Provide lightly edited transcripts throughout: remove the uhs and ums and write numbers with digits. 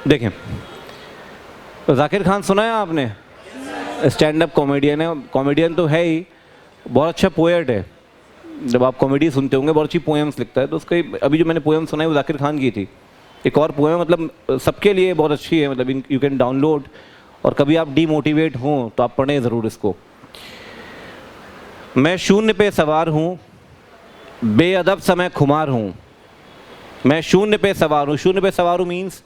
देखें, जाकिर खान सुना है आपने? स्टैंड अप कॉमेडियन है, कॉमेडियन तो है ही, बहुत अच्छा पोएट है। जब आप कॉमेडी सुनते होंगे बहुत अच्छी पोएम्स लिखता है, तो उसके अभी जो मैंने पोएम सुना है वो जाकिर खान की थी। एक और पोएम मतलब सबके लिए बहुत अच्छी है, मतलब यू कैन डाउनलोड, और कभी आप डीमोटिवेट हों तो आप पढ़ें ज़रूर इसको। मैं शून्य पे सवार हूँ, बेअदब समय खुमार हूँ। मैं शून्य पे सवार हूँ, शून्य पे सवार हूँ means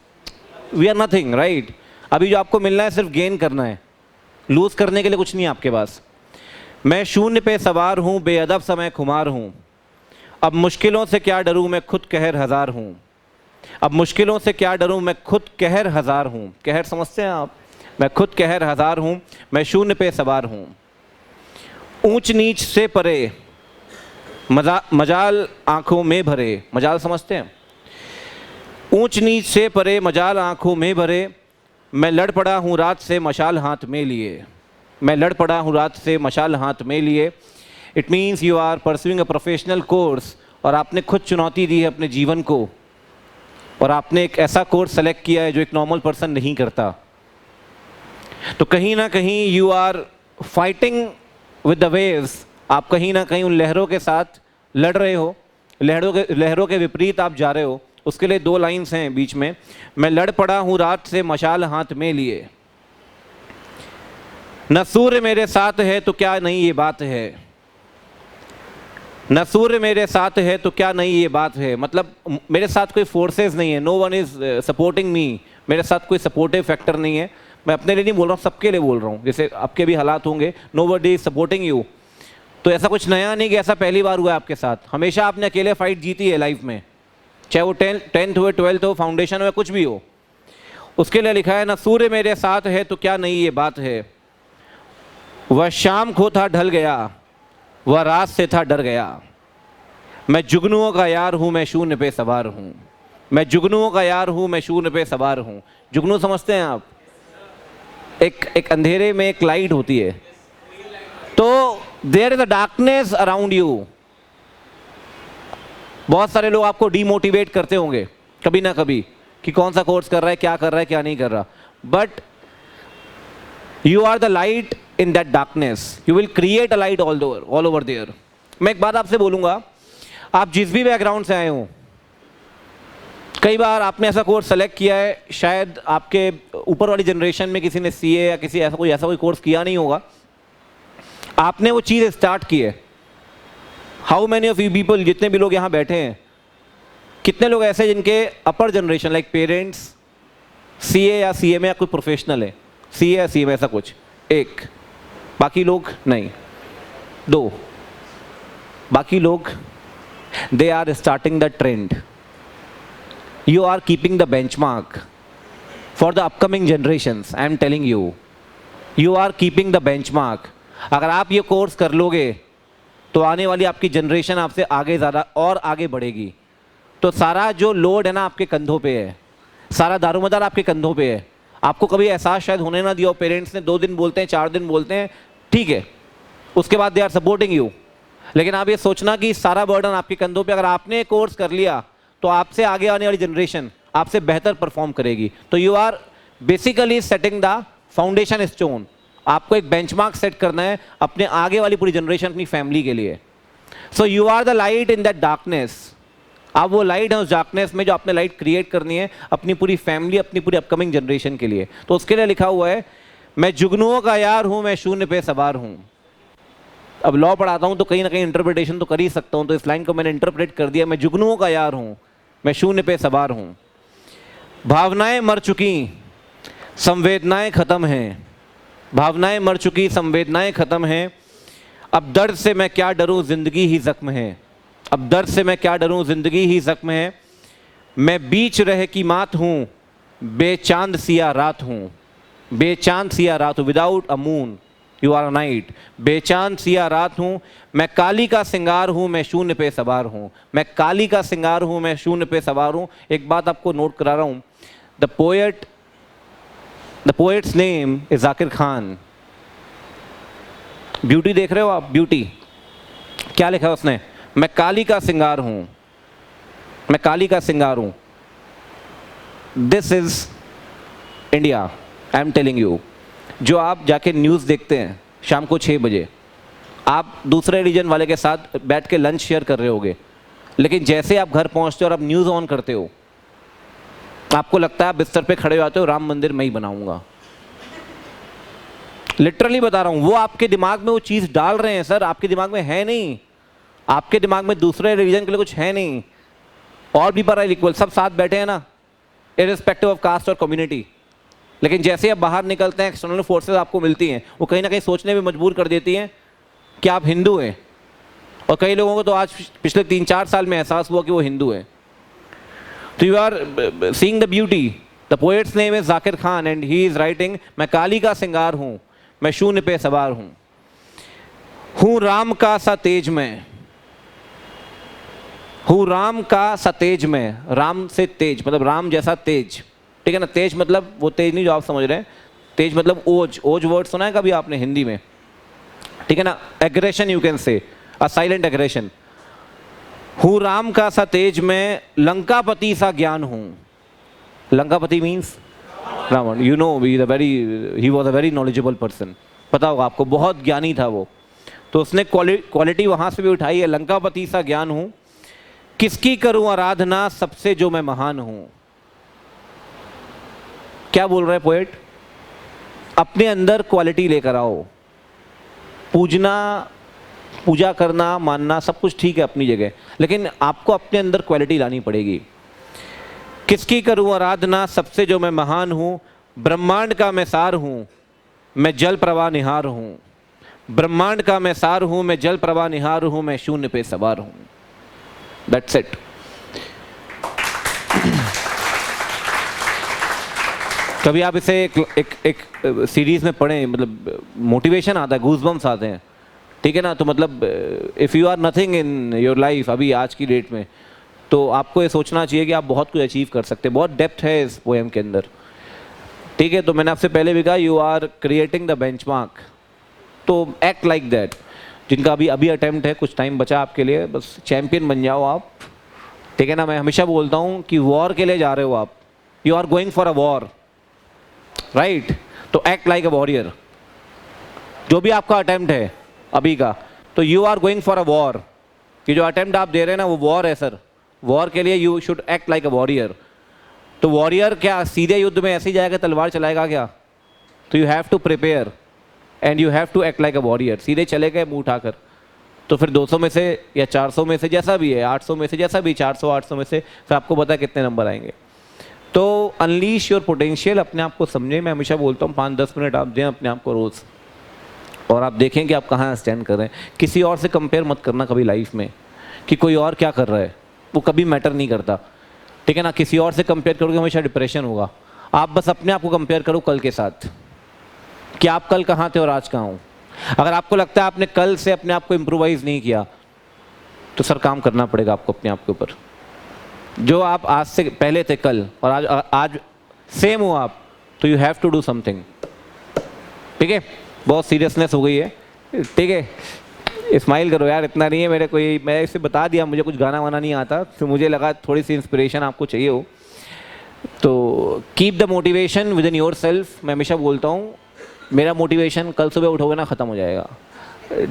we are nothing, right? अभी जो आपको मिलना है सिर्फ गेन करना है, लूज़ करने के लिए कुछ नहीं है आपके पास। मैं शून्य पे सवार हूँ, बेअदब समय खुमार हूँ। अब मुश्किलों से क्या डरूँ, मैं खुद कहर हज़ार हूँ। अब मुश्किलों से क्या डरूँ, मैं खुद कहर हज़ार हूँ। कहर समझते हैं आप? मैं खुद कहर हज़ार हूँ, मैं शून्य पे सवार हूँ। ऊंच नीच से परे मजाल आँखों में भरे। मजाल समझते हैं? ऊंच नीच से परे मजाल आँखों में भरे। मैं लड़ पड़ा हूँ रात से मशाल हाथ में लिए। मैं लड़ पड़ा हूँ रात से मशाल हाथ में लिए। It means you are pursuing a professional course, और आपने खुद चुनौती दी है अपने जीवन को, और आपने एक ऐसा कोर्स सेलेक्ट किया है जो एक नॉर्मल पर्सन नहीं करता। तो कहीं ना कहीं you are fighting with the waves. आप कहीं ना कहीं उन लहरों के साथ लड़ रहे हो, लहरों के विपरीत आप जा रहे हो। उसके लिए दो लाइन्स हैं बीच में। मैं लड़ पड़ा हूँ रात से मशाल हाथ में लिए। न सूर्य मेरे साथ है तो क्या नहीं ये बात है। न सूर्य मेरे साथ है तो क्या नहीं ये बात है। मतलब मेरे साथ कोई फोर्सेस नहीं है, no one is supporting me. मेरे साथ कोई सपोर्टिव फैक्टर नहीं है। मैं अपने लिए नहीं बोल रहा हूँ, सबके लिए बोल रहा हूँ। जैसे आपके भी हालात होंगे, nobody is supporting you. तो ऐसा कुछ नया नहीं कि ऐसा पहली बार हुआ है आपके साथ। हमेशा आपने अकेले फाइट जीती है लाइफ में, चाहे वो 10th हो, 12th हो, फाउंडेशन हो, कुछ भी हो। उसके लिए लिखा है, न सूर्य मेरे साथ है तो क्या नहीं ये बात है। वह शाम को था ढल गया, वह रात से था डर गया। मैं जुगनुओं का यार हूँ, मैं शून्य पे सवार हूँ। मैं जुगनुओं का यार हूँ, मैं शून्य पे सवार हूँ। जुगनू समझते हैं आप? एक अंधेरे में एक लाइट होती है। तो there is a darkness around you. बहुत सारे लोग आपको डीमोटिवेट करते होंगे कभी ना कभी कि कौन सा कोर्स कर रहा है, क्या कर रहा है, क्या नहीं कर रहा। But you are the light in that darkness. You will create a light all over there. मैं एक बात आपसे बोलूंगा, आप जिस भी बैकग्राउंड से आए हो, कई बार आपने ऐसा कोर्स सेलेक्ट किया है, शायद आपके ऊपर वाली जनरेशन में किसी ने सीए या किसी ऐसा कोई कोर्स किया नहीं होगा, आपने वो चीज़ स्टार्ट की है। How many of you people, जितने भी लोग यहाँ बैठे हैं, कितने लोग ऐसे जिनके अपर जनरेशन लाइक पेरेंट्स सीए या सीएमए या कोई प्रोफेशनल है, सीए या सीएमए ऐसा कुछ, एक, बाकी लोग नहीं, दो, बाकी लोग they are starting the trend. You are keeping the benchmark for the upcoming generations. I am telling you, you are keeping the benchmark. अगर आप ये कोर्स कर लोगे तो आने वाली आपकी जनरेशन आपसे आगे ज़्यादा और आगे बढ़ेगी। तो सारा जो लोड है ना आपके कंधों पे है, सारा दारोमदार आपके कंधों पे है। आपको कभी एहसास शायद होने ना दिया हो, पेरेंट्स ने 2 दिन बोलते हैं, 4 दिन बोलते हैं, ठीक है, उसके बाद दे आर सपोर्टिंग यू। लेकिन आप ये सोचना कि सारा बर्डन आपके कंधों पे, अगर आपने कोर्स कर लिया तो आपसे आगे आने वाली जनरेशन आपसे बेहतर परफॉर्म करेगी। तो you are basically setting the foundation stone. आपको एक बेंचमार्क सेट करना है अपने आगे वाली पूरी जनरेशन, अपनी फैमिली के लिए। So you are the light in that darkness. आप वो लाइट है उस डार्कनेस में जो आपने लाइट क्रिएट करनी है अपनी पूरी फैमिली, अपनी पूरी अपकमिंग जनरेशन के लिए। तो उसके लिए लिखा हुआ है, मैं जुगनुओं का यार हूँ, मैं शून्य पे सवार हूँ। अब लॉ पढ़ाता हूँ तो कहीं ना कहीं इंटरप्रिटेशन तो कर ही सकता हूँ, तो इस लाइन को मैंने इंटरप्रेट कर दिया, मैं जुगनुओं का यार हूँ, मैं शून्य पे सवार हूँ। भावनाएं मर चुकी, संवेदनाएं खत्म हैं। भावनाएं मर चुकी, संवेदनाएं खत्म हैं। अब दर्द से मैं क्या डरूं, जिंदगी ही जख्म है। अब दर्द से मैं क्या डरूं, जिंदगी ही जख्म है। मैं बीच रह की मात हूँ, बेचांद सिया रात हूँ। बेचांद सिया रात हूँ, without a moon you are a night. बेचांद सिया रात हूँ, मैं काली का सिंगार हूँ, मैं शून्य पे सवार हूँ। मैं काली का सिंगार हूँ, मैं शून्य पे सवार हूँ। एक बात आपको नोट करा रहा हूँ, the poets name is Zakir Khan. Beauty देख रहे हो आप? ब्यूटी क्या लिखा है उसने? मैं काली का सिंगार हूँ, मैं काली का सिंगार हूँ। This is India, I am telling you, जो आप जाके न्यूज़ देखते हैं शाम को 6 बजे, आप दूसरे रीजन वाले के साथ बैठ के लंच शेयर कर रहे होगे, लेकिन जैसे आप घर पहुंचते हो और आप न्यूज़ ऑन करते हो, आपको लगता है आप बिस्तर पे खड़े हो जाते हो, राम मंदिर मैं ही बनाऊंगा। लिटरली बता रहा हूं, वो आपके दिमाग में वो चीज़ डाल रहे हैं सर, आपके दिमाग में है नहीं, आपके दिमाग में दूसरे रिलीजन के लिए कुछ है नहीं। और भी पर इक्वल, सब साथ बैठे हैं ना, इररिस्पेक्टिव ऑफ कास्ट और कम्युनिटी। लेकिन जैसे आप बाहर निकलते हैं, एक्सटर्नल फोर्सेस आपको मिलती हैं, वो कहीं ना कहीं सोचने में मजबूर कर देती हैं कि आप हिंदू हैं। और कई लोगों को तो आज पिछले 3-4 साल में एहसास हुआ कि वो हिंदू हैं। तो you are seeing the beauty. The poets name is Zakir Khan and he is writing, मैं काली का सिंगार हूँ, मैं शून्य पे सवार हूँ राम का सा तेज में, हूँ राम का सा तेज में, राम से तेज मतलब राम जैसा तेज, ठीक है ना। तेज मतलब वो तेज नहीं जो आप समझ रहे हैं, तेज मतलब ओज। ओज वर्ड सुना है कभी आपने हिंदी में, ठीक है ना। Aggression you can say, a silent aggression. हूँ राम का सा तेज में, लंकापति सा ज्ञान हूँ। लंकापति means Ravana, you know he was a very knowledgeable person, पता होगा आपको, बहुत ज्ञानी था वो। तो उसने क्वालिटी वहाँ से भी उठाई है, लंकापति सा ज्ञान हूँ, किसकी करूँ आराधना सबसे जो मैं महान हूँ। क्या बोल रहे पोएट, अपने अंदर क्वालिटी लेकर आओ। पूजा करना, मानना सब कुछ ठीक है अपनी जगह, लेकिन आपको अपने अंदर क्वालिटी लानी पड़ेगी। किसकी करूं आराधना सबसे जो मैं महान हूं, ब्रह्मांड का मैं सार हूं, मैं जल प्रवाह निहार हूं। ब्रह्मांड का मैं सार हूं, मैं जल प्रवाह निहार हूं, मैं शून्य पे सवार हूं। That's it. कभी आप इसे एक सीरीज में पढ़ें, मतलब मोटिवेशन आता है, गूज़बम्स आते हैं, ठीक है ना। तो मतलब if you are nothing in your life अभी आज की डेट में, तो आपको ये सोचना चाहिए कि आप बहुत कुछ अचीव कर सकते हैं। बहुत डेप्थ है इस पोएम के अंदर, ठीक है। तो मैंने आपसे पहले भी कहा, you are creating the benchmark, तो एक्ट लाइक दैट। जिनका अभी अटेम्प्ट है, कुछ टाइम बचा आपके लिए, बस चैम्पियन बन जाओ आप, ठीक है ना। मैं हमेशा बोलता हूँ कि वॉर के लिए जा रहे हो आप, you are going for a war, right. तो एक्ट लाइक अ वॉरियर। जो भी आपका अटेम्प्ट है अभी का, तो you are going for a war. कि जो अटेम्प्ट आप दे रहे हैं ना, वो वॉर है सर। वॉर के लिए you should act like a warrior. तो वॉरियर क्या सीधे युद्ध में ऐसे ही जाएगा, तलवार चलाएगा क्या? तो you have to prepare and you have to act like a warrior. सीधे चले गए मुंह उठाकर, तो फिर 200 में से या 400 में से जैसा भी है, 800 में से जैसा भी, 400-800 में से, फिर आपको पता है कितने नंबर आएंगे। तो अनलीश योर पोटेंशियल, अपने आप को समझें। मैं हमेशा बोलता हूँ 5-10 मिनट आप दें अपने आप को रोज़, और आप देखें कि आप कहाँ स्टैंड कर रहे हैं। किसी और से कंपेयर मत करना कभी लाइफ में, कि कोई और क्या कर रहा है, वो कभी मैटर नहीं करता, ठीक है ना। किसी और से कंपेयर करोगे हमेशा डिप्रेशन होगा। आप बस अपने आप को कंपेयर करो कल के साथ, कि आप कल कहाँ थे और आज कहाँ हो। अगर आपको लगता है आपने कल से अपने आप को इम्प्रोवाइज नहीं किया, तो सर काम करना पड़ेगा आपको अपने आप के ऊपर। जो आप आज से पहले थे कल और आज सेम हो आप, तो you have to do something, ठीक है। बहुत सीरियसनेस हो गई है, ठीक है। स्माइल करो यार, इतना नहीं है मेरे कोई, मैं इसे बता दिया, मुझे कुछ गाना वाना नहीं आता, तो मुझे लगा थोड़ी सी इंस्पिरेशन आपको चाहिए हो। तो keep the motivation with in your self. मैं हमेशा बोलता हूँ, मेरा मोटिवेशन कल सुबह उठोगे ना ख़त्म हो जाएगा,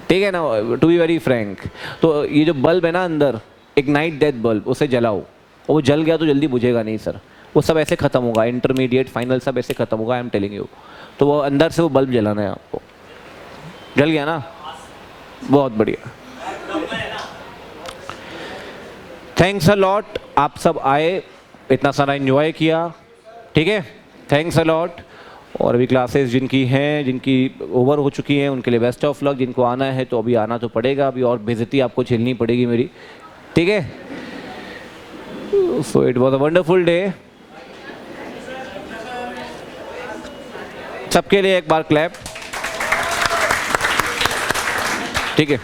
ठीक है ना, टू बी वेरी फ्रैंक। तो ये जो बल्ब है ना अंदर, इग्नाइट दैट बल्ब, उसे जलाओ। और वो जल गया तो जल्दी बुझेगा नहीं सर, वो सब ऐसे ख़त्म होगा, इंटरमीडिएट फाइनल सब ऐसे ख़त्म होगा, आई एम टेलिंग यू। तो वो अंदर से वो बल्ब जलाना है आपको। जल गया ना, बहुत बढ़िया। थैंक्स अ लॉट, आप सब आए, इतना सारा एंजॉय किया, ठीक है, थैंक्स अ लॉट। और अभी क्लासेस जिनकी हैं, जिनकी ओवर हो चुकी हैं, उनके लिए बेस्ट ऑफ लक। जिनको आना है तो अभी आना तो पड़ेगा, अभी और बेइज्जती आपको झेलनी पड़ेगी मेरी, ठीक है। So it was a wonderful day. सबके लिए एक बार क्लैप, ठीक है।